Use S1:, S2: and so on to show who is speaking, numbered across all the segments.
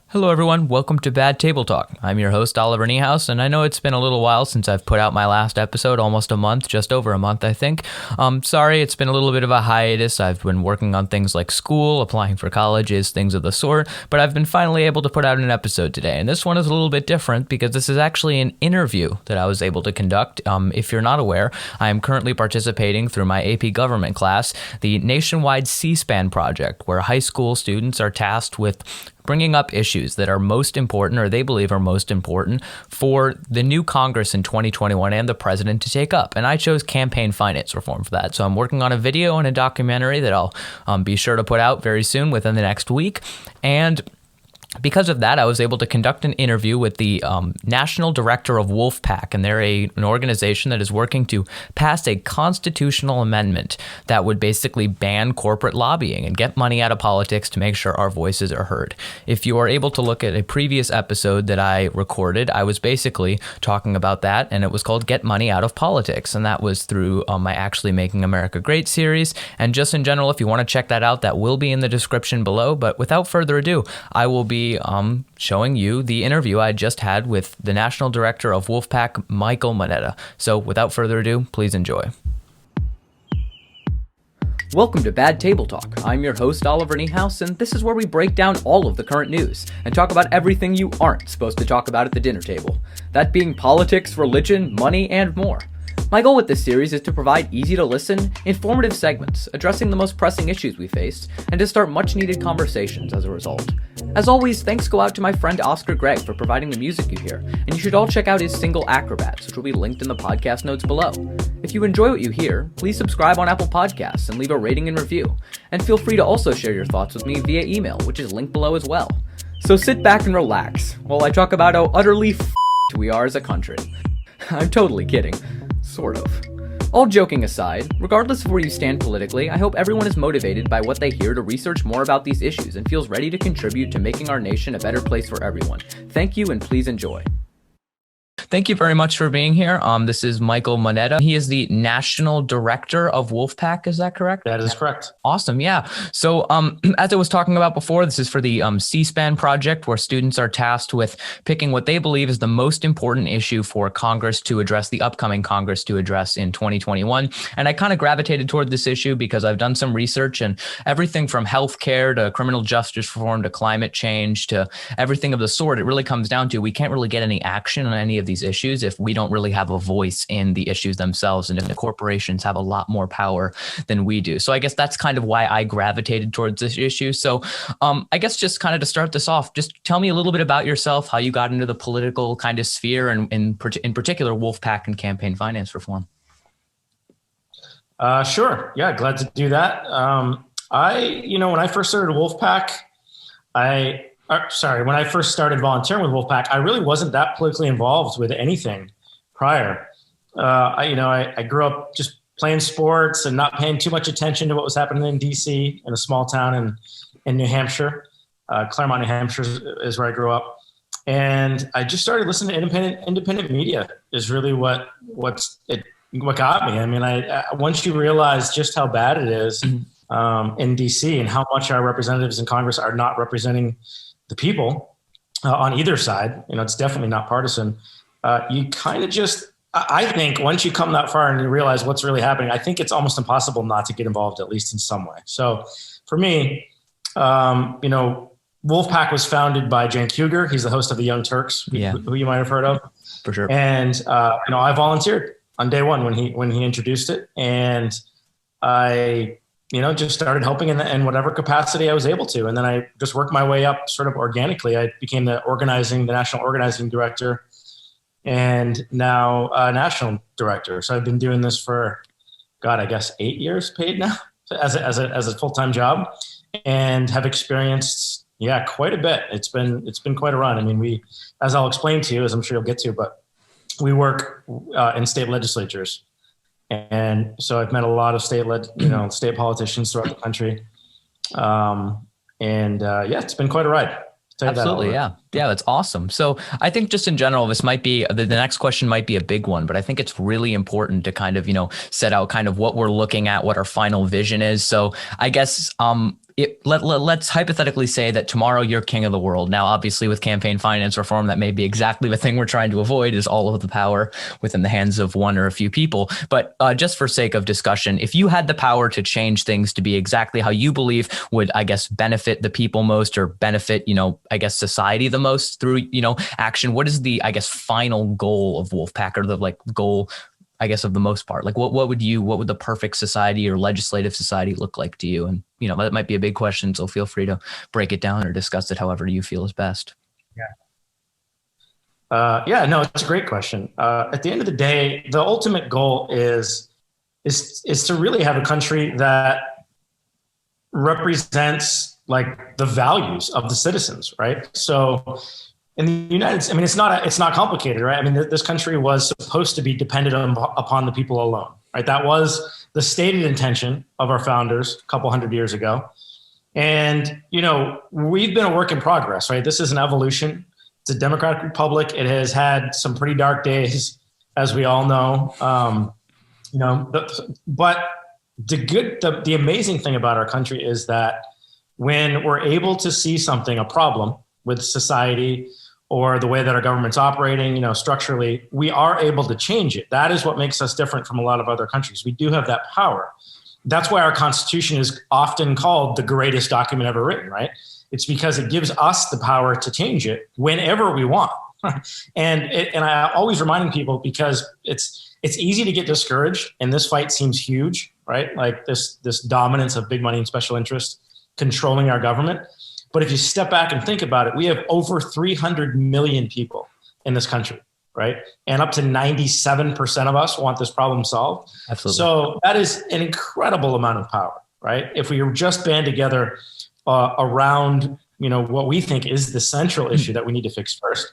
S1: Hello everyone, welcome to Bad Table Talk. I'm your host Oliver Niehaus, and I know it's been a little while since I've put out my last episode, almost a month, just over a month I think. Sorry, it's been a little bit of a hiatus. I've been working on things like school, applying for colleges, things of the sort, but I've been finally able to put out an episode today, and this one is a little bit different because this is actually an interview that I was able to conduct. If you're not aware, I am currently participating through my AP Government class, the nationwide C-SPAN project, where high school students are tasked with bringing up issues that are most important, or they believe are most important, for the new Congress in 2021 and the president to take up. And I chose campaign finance reform for that. So I'm working on a video and a documentary that I'll be sure to put out very soon within the next week. And because of that, I was able to conduct an interview with the national director of WOLFPAC, and they're an organization that is working to pass a constitutional amendment that would basically ban corporate lobbying and get money out of politics to make sure our voices are heard. If you are able to look at a previous episode that I recorded, I was basically talking about that, and it was called Get Money Out of Politics, and that was through my Actually Making America Great series. And just in general, if you want to check that out, that will be in the description below. But without further ado, I will be showing you the interview I just had with the National Director of WOLFPAC, Michael Monetta. So without further ado, please enjoy. Welcome to Bad Table Talk. I'm your host, Oliver Niehaus, and this is where we break down all of the current news and talk about everything you aren't supposed to talk about at the dinner table. That being politics, religion, money, and more. My goal with this series is to provide easy-to-listen, informative segments addressing the most pressing issues we face, and to start much-needed conversations as a result. As always, thanks go out to my friend Oscar Gregg for providing the music you hear, and you should all check out his single Acrobats, which will be linked in the podcast notes below. If you enjoy what you hear, please subscribe on Apple Podcasts and leave a rating and review, and feel free to also share your thoughts with me via email, which is linked below as well. So sit back and relax while I talk about how utterly f***ed we are as a country. I'm totally kidding. Sort of. All joking aside, regardless of where you stand politically, I hope everyone is motivated by what they hear to research more about these issues and feels ready to contribute to making our nation a better place for everyone. Thank you, and please enjoy. Thank you very much for being here. This is Michael Monetta. He is the National Director of WOLFPAC. Is that correct?
S2: That is correct.
S1: Awesome. Yeah. So as I was talking about before, this is for the C-SPAN project, where students are tasked with picking what they believe is the most important issue for Congress to address, the upcoming Congress to address in 2021. And I kind of gravitated toward this issue because I've done some research, and everything from healthcare to criminal justice reform to climate change to everything of the sort, it really comes down to we can't really get any action on any of these issues if we don't really have a voice in the issues themselves, and if the corporations have a lot more power than we do. So I guess that's kind of why I gravitated towards this issue. So I guess just kind of to start this off, just tell me a little bit about yourself, how you got into the political kind of sphere, and in particular WOLFPAC and campaign finance reform.
S2: Sure. Yeah, glad to do that. When I first started WOLFPAC, when I first started volunteering with WOLFPAC, I really wasn't that politically involved with anything prior. I grew up just playing sports and not paying too much attention to what was happening in DC, in a small town in New Hampshire. Claremont, New Hampshire is where I grew up. And I just started listening to independent media is really what got me. I mean, once you realize just how bad it is in DC and how much our representatives in Congress are not representing the people on either side, it's definitely not partisan. You kind of just, I think once you come that far and you realize what's really happening, I think it's almost impossible not to get involved, at least in some way. So for me, WOLFPAC was founded by Cenk Uygur. He's the host of the Young Turks, who you might have heard of.
S1: For sure.
S2: And, I volunteered on day one when he introduced it. And I just started helping in whatever capacity I was able to. And then I just worked my way up sort of organically. I became the national organizing director, and now national director. So I've been doing this for, I guess 8 years paid now as a full-time job, and have experienced, quite a bit. It's been quite a run. I mean, we, as I'll explain to you, as I'm sure you'll get to, but we work in state legislatures. And so I've met a lot of state politicians throughout the country. It's been quite a ride.
S1: Absolutely, yeah. Yeah, that's awesome. So I think just in general, this might be the next question might be a big one, but I think it's really important to kind of, set out kind of what we're looking at, what our final vision is. So I guess let's hypothetically say that tomorrow you're king of the world. Now, obviously, with campaign finance reform, that may be exactly the thing we're trying to avoid, is all of the power within the hands of one or a few people. But just for sake of discussion, if you had the power to change things to be exactly how you believe would, I guess, benefit the people most, or benefit, I guess, society the most through, action, what is the, I guess, final goal of WOLFPAC, or the goal, I guess, of the most part? Like what would the perfect society or legislative society look like to you? And, that might be a big question. So feel free to break it down or discuss it however you feel is best.
S2: No, it's a great question. At the end of the day, the ultimate goal is to really have a country that represents like the values of the citizens, right? So in the United States, I mean, it's not complicated, right? I mean, this country was supposed to be dependent upon the people alone, right? That was the stated intention of our founders a couple hundred years ago. And, we've been a work in progress, right? This is an evolution. It's a democratic republic. It has had some pretty dark days, as we all know. But the amazing thing about our country is that when we're able to see something, a problem with society or the way that our government's operating, structurally, we are able to change it. That is what makes us different from a lot of other countries. We do have that power. That's why our Constitution is often called the greatest document ever written, right? It's because it gives us the power to change it whenever we want. And I always reminding people, because it's easy to get discouraged, and this fight seems huge, right? Like this dominance of big money and special interest controlling our government. But if you step back and think about it, we have over 300 million people in this country, right? And up to 97% of us want this problem solved.
S1: Absolutely.
S2: So that is an incredible amount of power, right? If we just band together around, what we think is the central issue that we need to fix first,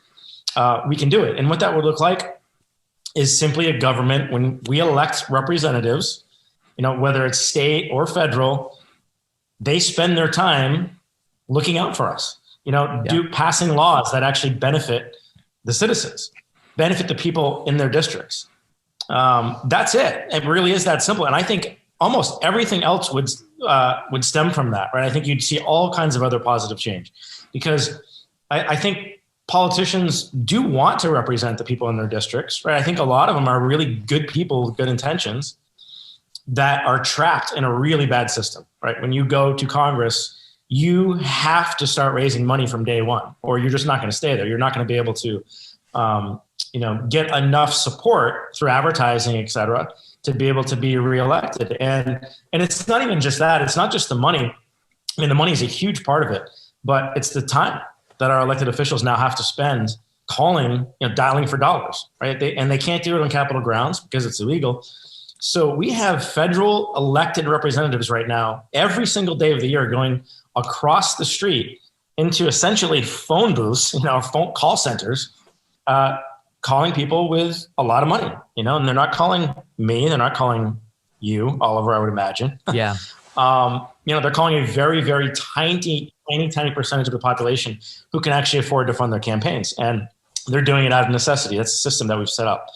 S2: we can do it. And what that would look like is simply a government, when we elect representatives, whether it's state or federal, they spend their time looking out for us, passing laws that actually benefit the citizens, benefit the people in their districts. That's it. It really is that simple. And I think almost everything else would stem from that, right? I think you'd see all kinds of other positive change, because I think politicians do want to represent the people in their districts, right? I think a lot of them are really good people with good intentions that are trapped in a really bad system, right? When you go to Congress, you have to start raising money from day one, or you're just not going to stay there. You're not going to be able to, get enough support through advertising, et cetera, to be able to be reelected. And it's not even just that. It's not just the money. I mean, the money is a huge part of it, but it's the time that our elected officials now have to spend calling, dialing for dollars, right? They can't do it on Capitol grounds because it's illegal. So we have federal elected representatives right now, every single day of the year, going across the street into essentially phone booths, phone call centers, calling people with a lot of money, and they're not calling me, they're not calling you, Oliver, I would imagine.
S1: Yeah.
S2: They're calling a very, very tiny percentage of the population who can actually afford to fund their campaigns. And they're doing it out of necessity. That's the system that we've set up.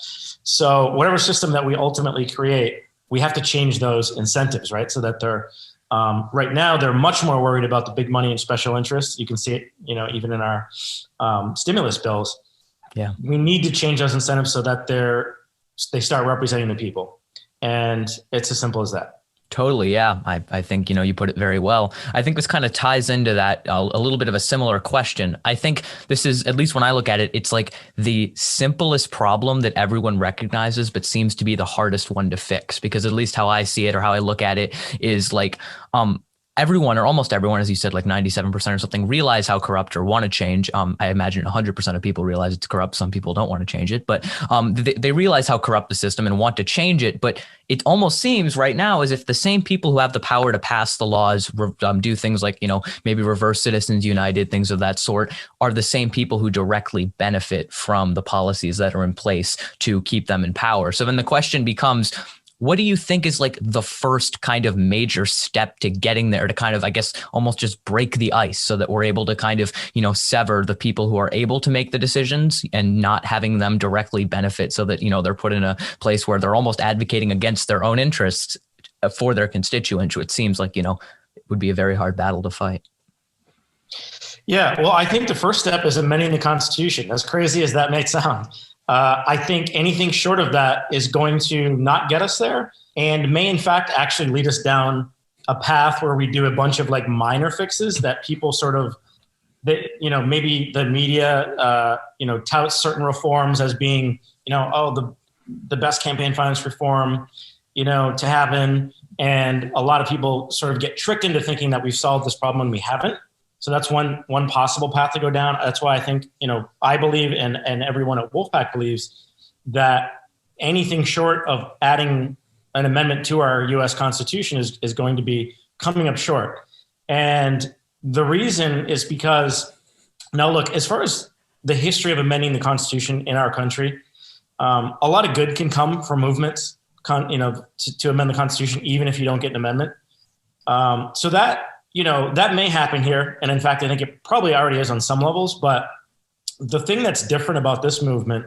S2: So whatever system that we ultimately create, we have to change those incentives, right? So that they're, right now, they're much more worried about the big money and special interests. You can see it, even in our stimulus bills.
S1: Yeah.
S2: We need to change those incentives so that they start representing the people. And it's as simple as that.
S1: Totally. Yeah. I think, you put it very well. I think this kind of ties into that a little bit of a similar question. I think this is, at least when I look at it, it's like the simplest problem that everyone recognizes, but seems to be the hardest one to fix, because at least how I see it, or how I look at it, is like, everyone, or almost everyone, as you said, like 97% or something, realize how corrupt or want to change. I imagine 100% of people realize it's corrupt. Some people don't want to change it, but they realize how corrupt the system and want to change it. But it almost seems right now as if the same people who have the power to pass the laws, do things like, maybe reverse Citizens United, things of that sort, are the same people who directly benefit from the policies that are in place to keep them in power. So then the question becomes, what do you think is like the first kind of major step to getting there, to kind of, I guess, almost just break the ice so that we're able to kind of, sever the people who are able to make the decisions and not having them directly benefit, so that, they're put in a place where they're almost advocating against their own interests for their constituents, which seems like, it would be a very hard battle to fight.
S2: Yeah, well, I think the first step is amending the Constitution, as crazy as that may sound. I think anything short of that is going to not get us there, and may in fact actually lead us down a path where we do a bunch of like minor fixes that people sort of, maybe the media, touts certain reforms as being, the best campaign finance reform, to happen. And a lot of people sort of get tricked into thinking that we've solved this problem when we haven't. So that's one possible path to go down. That's why I think, I believe, and everyone at WOLFPAC believes, that anything short of adding an amendment to our U.S. Constitution is going to be coming up short. And the reason is because, now look, as far as the history of amending the Constitution in our country, a lot of good can come from movements, to amend the Constitution, even if you don't get an amendment. So that may happen here. And in fact, I think it probably already is on some levels. But the thing that's different about this movement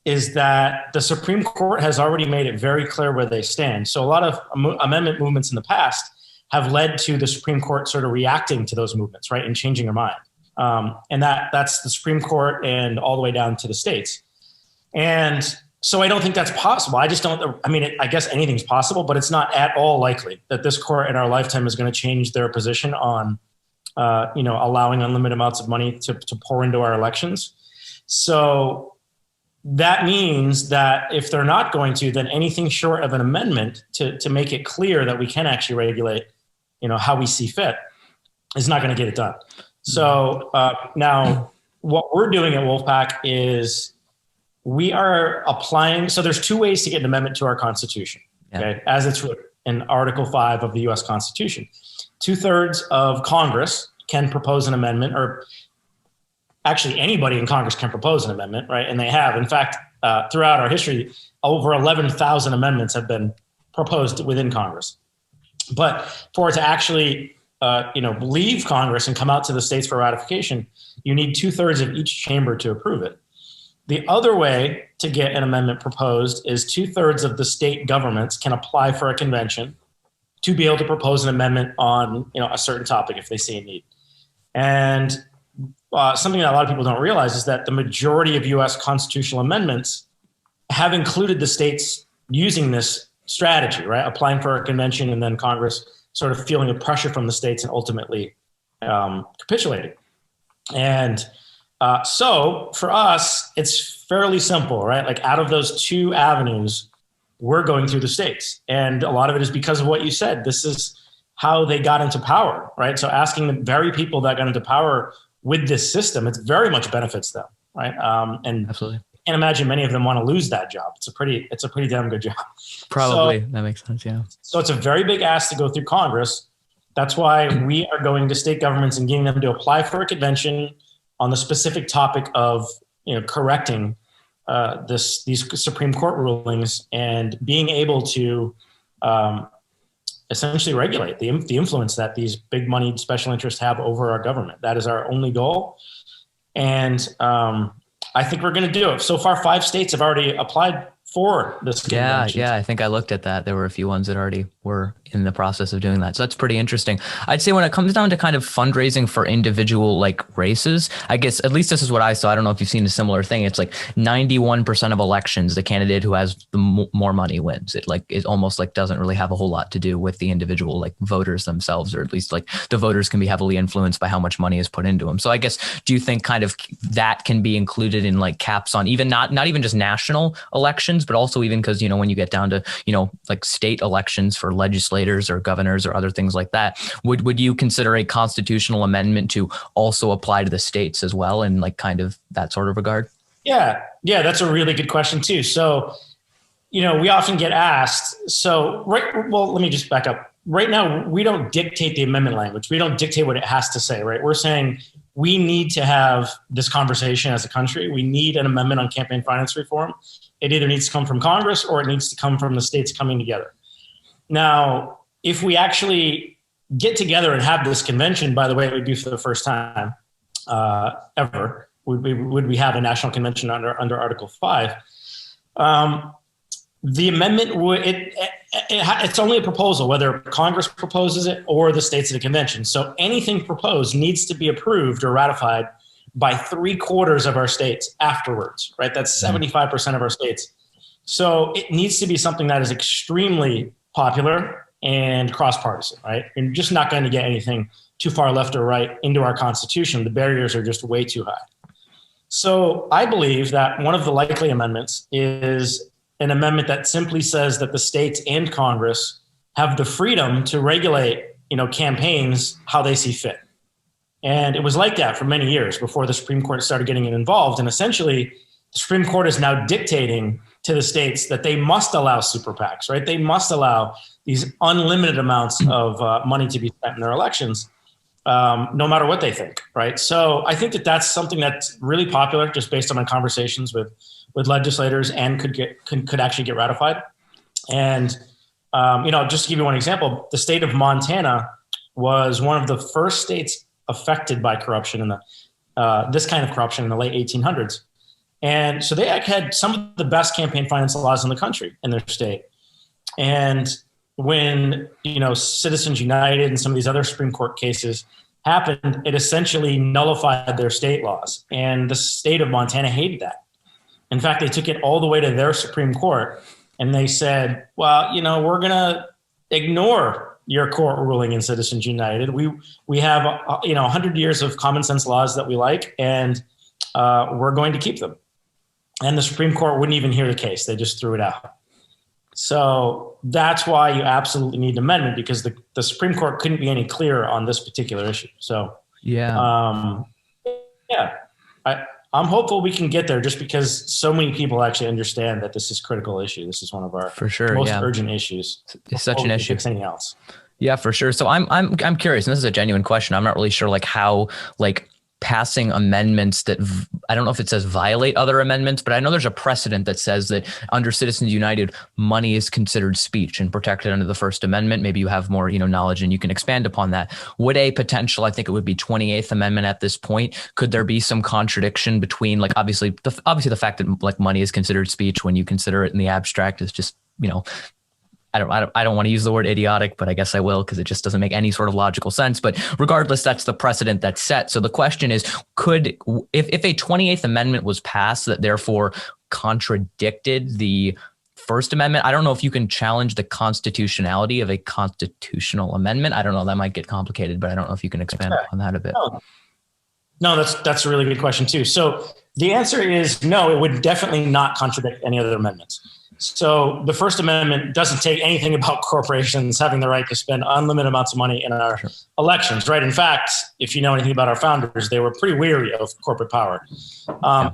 S2: is that the Supreme Court has already made it very clear where they stand. So a lot of amendment movements in the past have led to the Supreme Court sort of reacting to those movements, right, and changing their mind. And that's the Supreme Court and all the way down to the states. And so I don't think that's possible. I guess anything's possible, but it's not at all likely that this court in our lifetime is going to change their position on, allowing unlimited amounts of money to pour into our elections. So that means that if they're not going to, then anything short of an amendment to make it clear that we can actually regulate, how we see fit, is not going to get it done. So now what we're doing at WOLFPAC is we are applying. So there's two ways to get an amendment to our Constitution, okay, as it's written in Article 5 of the U.S. Constitution. 2/3 of Congress can propose an amendment, or actually anybody in Congress can propose an amendment, right? And they have. In fact, throughout our history, over 11,000 amendments have been proposed within Congress. But for it to actually leave Congress and come out to the states for ratification, you need 2/3 of each chamber to approve it. The other way to get an amendment proposed is 2/3 of the state governments can apply for a convention to be able to propose an amendment on a certain topic if they see a need. And something that a lot of people don't realize is that the majority of U.S. constitutional amendments have included the states using this strategy, right? Applying for a convention and then Congress sort of feeling the pressure from the states and ultimately capitulating. And so for us, it's fairly simple, right? Like out of those two avenues, we're going through the states. And a lot of it is because of what you said. This is how they got into power, right? So asking the very people that got into power with this system, it very much benefits them, right? And
S1: absolutely,
S2: I can't imagine many of them want to lose that job. It's a pretty damn good job.
S1: Probably, so, that makes sense, yeah.
S2: So it's a very big ask to go through Congress. That's why we are going to state governments and getting them to apply for a convention on the specific topic of correcting these Supreme Court rulings and being able to essentially regulate the influence that these big moneyed special interests have over our government. That is our only goal. And I think we're going to do it. So far, 5 states have already applied for this convention.
S1: Yeah, I think I looked at that. There were a few ones that already were in the process of doing that. So that's pretty interesting. I'd say when it comes down to kind of fundraising for individual like races, I guess at least this is what I saw. I don't know if you've seen a similar thing. It's like 91% of elections, the candidate who has the more money wins. It almost like doesn't really have a whole lot to do with the individual like voters themselves, or at least like the voters can be heavily influenced by how much money is put into them. So I guess, do you think kind of that can be included in like caps on even not even just national elections, but also even because, when you get down to, like state elections for legislators or governors or other things like that, would you consider a constitutional amendment to also apply to the states as well in like kind of that sort of regard?
S2: Yeah, that's a really good question too. So, we often get asked, let me just back up. Right now, we don't dictate the amendment language. We don't dictate what it has to say, right? We're saying we need to have this conversation as a country. We need an amendment on campaign finance reform. It either needs to come from Congress or it needs to come from the states coming together. Now, if we actually get together and have this convention, by the way, it would be for the first time ever, would we have a national convention under Article 5. The amendment, it's only a proposal, whether Congress proposes it or the states at a convention. So anything proposed needs to be approved or ratified by 3/4 of our states afterwards, right? That's 75% of our states. So it needs to be something that is extremely popular and cross-partisan, right? You're just not going to get anything too far left or right into our Constitution. The barriers are just way too high. So I believe that one of the likely amendments is an amendment that simply says that the states and Congress have the freedom to regulate, campaigns how they see fit. And it was like that for many years before the Supreme Court started getting involved. And essentially, the Supreme Court is now dictating to the states that they must allow super PACs, right? They must allow these unlimited amounts of money to be spent in their elections, no matter what they think, right? So I think that that's something that's really popular, just based on my conversations with legislators, and could actually get ratified. And just to give you one example, the state of Montana was one of the first states affected by corruption in this kind of corruption in the late 1800s. And so they had some of the best campaign finance laws in the country in their state. And when, Citizens United and some of these other Supreme Court cases happened, it essentially nullified their state laws. And the state of Montana hated that. In fact, they took it all the way to their Supreme Court and they said, well, we're going to ignore your court ruling in Citizens United. We have, 100 years of common sense laws that we like, and we're going to keep them. And the Supreme Court wouldn't even hear the case. They just threw it out. So that's why you absolutely need an amendment, because the Supreme Court couldn't be any clearer on this particular issue. So, I'm hopeful we can get there, just because so many people actually understand that this is a critical issue. This is one of our most urgent issues.
S1: It's such an issue.
S2: Anything else.
S1: Yeah, for sure. So I'm curious, and this is a genuine question. I'm not really sure how passing amendments that I don't know if it says violate other amendments, but I know there's a precedent that says that under Citizens United, money is considered speech and protected under the First Amendment. Maybe you have more, knowledge and you can expand upon that. Would a potential, I think it would be 28th Amendment at this point, could there be some contradiction between obviously the fact that money is considered speech when you consider it in the abstract is just, I don't want to use the word idiotic, but I guess I will, because it just doesn't make any sort of logical sense. But regardless, that's the precedent that's set. So the question is, if a 28th Amendment was passed that therefore contradicted the First Amendment, I don't know if you can challenge the constitutionality of a constitutional amendment. I don't know. That might get complicated, but I don't know if you can expand on that a bit.
S2: No, that's a really good question too. So the answer is no, it would definitely not contradict any other amendments. So the First Amendment doesn't take anything about corporations having the right to spend unlimited amounts of money in our elections, right? In fact, if you know anything about our founders, they were pretty weary of corporate power.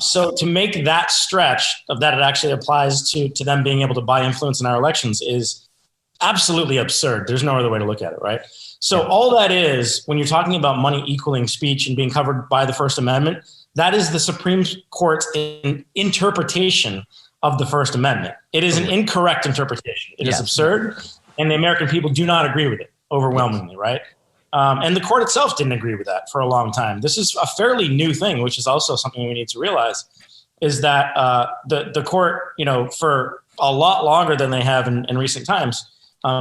S2: So to make that stretch of that it actually applies to them being able to buy influence in our elections is absolutely absurd. There's no other way to look at it, right? So all that is, when you're talking about money equaling speech and being covered by the First Amendment, that is the Supreme Court's interpretation of the First Amendment. It is an incorrect interpretation. It is absurd, and the American people do not agree with it overwhelmingly, right? And the court itself didn't agree with that for a long time. This is a fairly new thing, which is also something we need to realize, is that the court, for a lot longer than they have in recent times,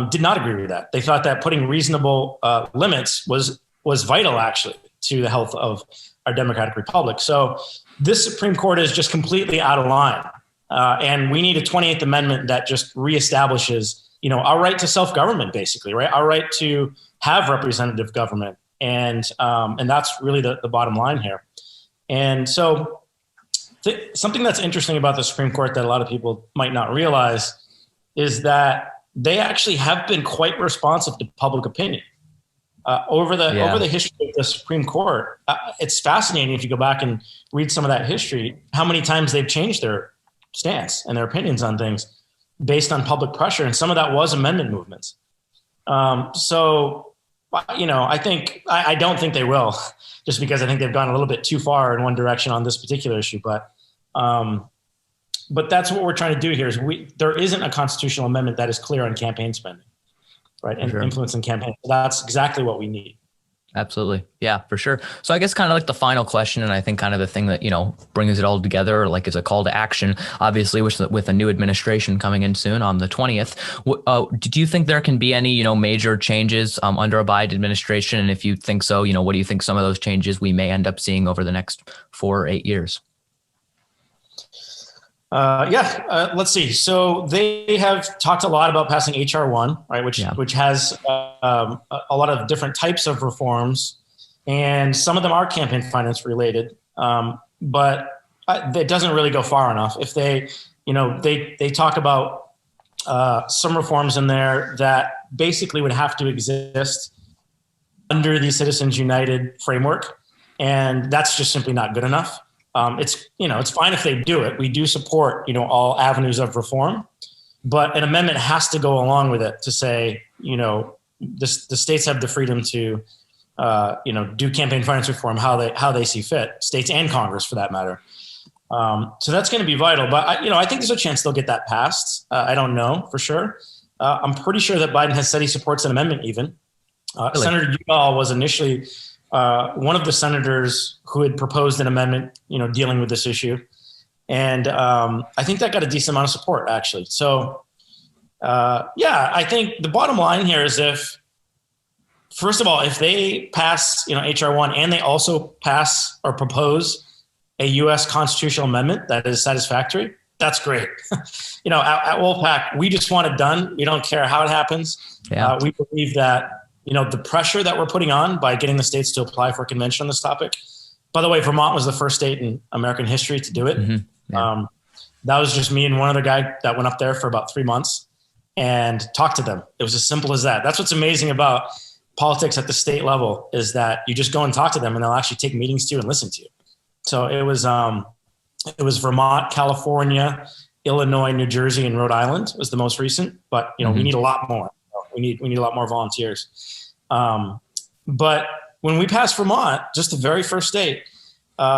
S2: did not agree with that. They thought that putting reasonable limits was vital, actually, to the health of our democratic republic. So this Supreme Court is just completely out of line. And we need a 28th Amendment that just reestablishes, our right to self-government, basically, right? Our right to have representative government. And that's really the bottom line here. And so something that's interesting about the Supreme Court that a lot of people might not realize is that they actually have been quite responsive to public opinion. Over the history of the Supreme Court, it's fascinating if you go back and read some of that history, how many times they've changed their stance and their opinions on things based on public pressure. And some of that was amendment movements. So I don't think they will, just because I think they've gone a little bit too far in one direction on this particular issue. But that's what we're trying to do here. Is there isn't a constitutional amendment that is clear on campaign spending, right, and influence in campaign. That's exactly what we need.
S1: Absolutely. Yeah, for sure. So I guess kind of like the final question, and I think kind of the thing that, brings it all together, like is a call to action, obviously, with a new administration coming in soon on the 20th. Do you think there can be any, major changes under a Biden administration? And if you think so, what do you think some of those changes we may end up seeing over the next 4 or 8 years?
S2: Let's see. So they have talked a lot about passing HR 1, right, which has a lot of different types of reforms, and some of them are campaign finance related, but it doesn't really go far enough. If they talk about some reforms in there that basically would have to exist under the Citizens United framework, and that's just simply not good enough. It's fine if they do it. We do support, all avenues of reform, but an amendment has to go along with it to say, the states have the freedom to, do campaign finance reform how they see fit, states and Congress for that matter. So that's going to be vital. But I think there's a chance they'll get that passed. I don't know for sure. I'm pretty sure that Biden has said he supports an amendment even. Really? Senator Udall was initially one of the senators who had proposed an amendment, dealing with this issue. And I think that got a decent amount of support, actually. So, I think the bottom line here is first of all, if they pass, HR 1 and they also pass or propose a U.S. constitutional amendment that is satisfactory, that's great. At WOLFPAC, we just want it done. We don't care how it happens. Yeah. We believe that the pressure that we're putting on by getting the states to apply for a convention on this topic. By the way, Vermont was the first state in American history to do it. Mm-hmm. Yeah. That was just me and one other guy that went up there for about 3 months and talked to them. It was as simple as that. That's what's amazing about politics at the state level, is that you just go and talk to them and they'll actually take meetings to you and listen to you. So it was Vermont, California, Illinois, New Jersey, and Rhode Island was the most recent, but we need a lot more. We need a lot more volunteers. But when we passed Vermont, just the very first state,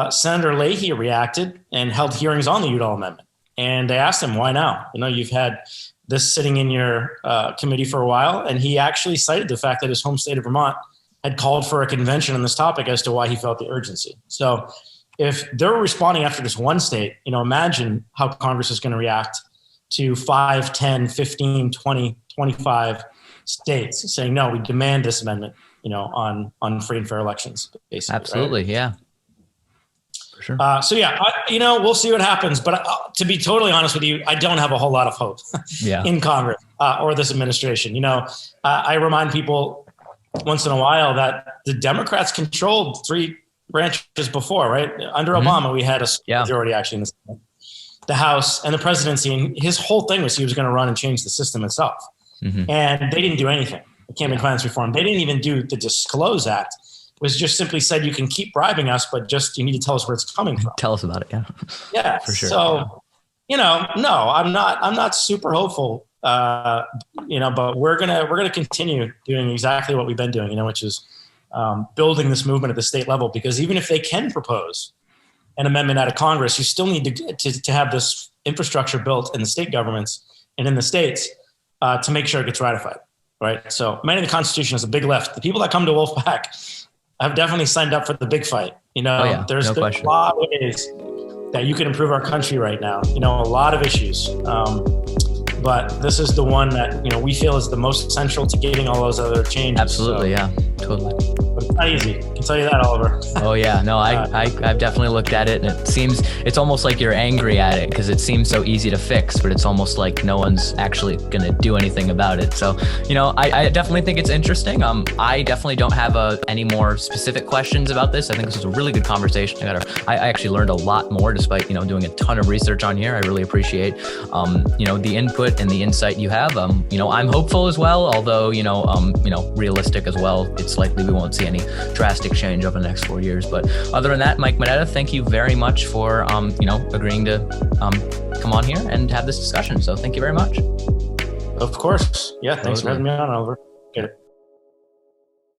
S2: Senator Leahy reacted and held hearings on the Udall Amendment. And they asked him, why now? You've had this sitting in your committee for a while. And he actually cited the fact that his home state of Vermont had called for a convention on this topic as to why he felt the urgency. So if they're responding after this one state, imagine how Congress is going to react to 5, 10, 15, 20, 25 states saying, no, we demand this amendment, on free and fair elections, basically.
S1: Absolutely. Right? Yeah. For sure.
S2: We'll see what happens. But to be totally honest with you, I don't have a whole lot of hope in Congress or this administration. I remind people once in a while that the Democrats controlled 3 branches before, right? Under Obama, we had a majority actually in the House and the presidency. And his whole thing was he was going to run and change the system itself. Mm-hmm. And they didn't do anything. The campaign finance reform. They didn't even do the Disclose Act. It was just simply said, you can keep bribing us, but just you need to tell us where it's coming from.
S1: Tell us about it. Yeah.
S2: Yeah. For sure. So, no, I'm not super hopeful. But we're gonna continue doing exactly what we've been doing. Which is building this movement at the state level. Because even if they can propose an amendment out of Congress, you still need to have this infrastructure built in the state governments and in the states. To make sure it gets ratified, right? So amending the Constitution is a big lift. The people that come to WOLFPAC have definitely signed up for the big fight. There's a lot of ways that you can improve our country right now. A lot of issues, but this is the one that we feel is the most central to getting all those other changes.
S1: Absolutely, yeah, totally.
S2: But it's not easy. I can tell you that, Oliver.
S1: Oh yeah, no, I've definitely looked at it, and it's almost like you're angry at it because it seems so easy to fix, but it's almost like no one's actually going to do anything about it. So, I definitely think it's interesting. I definitely don't have any more specific questions about this. I think this was a really good conversation. I actually learned a lot more despite doing a ton of research on here. I really appreciate the input and the insight you have. I'm hopeful as well, although realistic as well. It's likely we won't see any drastic change over the next 4 years. But other than that, Mike Monetta, thank you very much for agreeing to come on here and have this discussion. So thank you very much.
S2: Of course. Yeah, thanks for having me on, Oliver. Get it.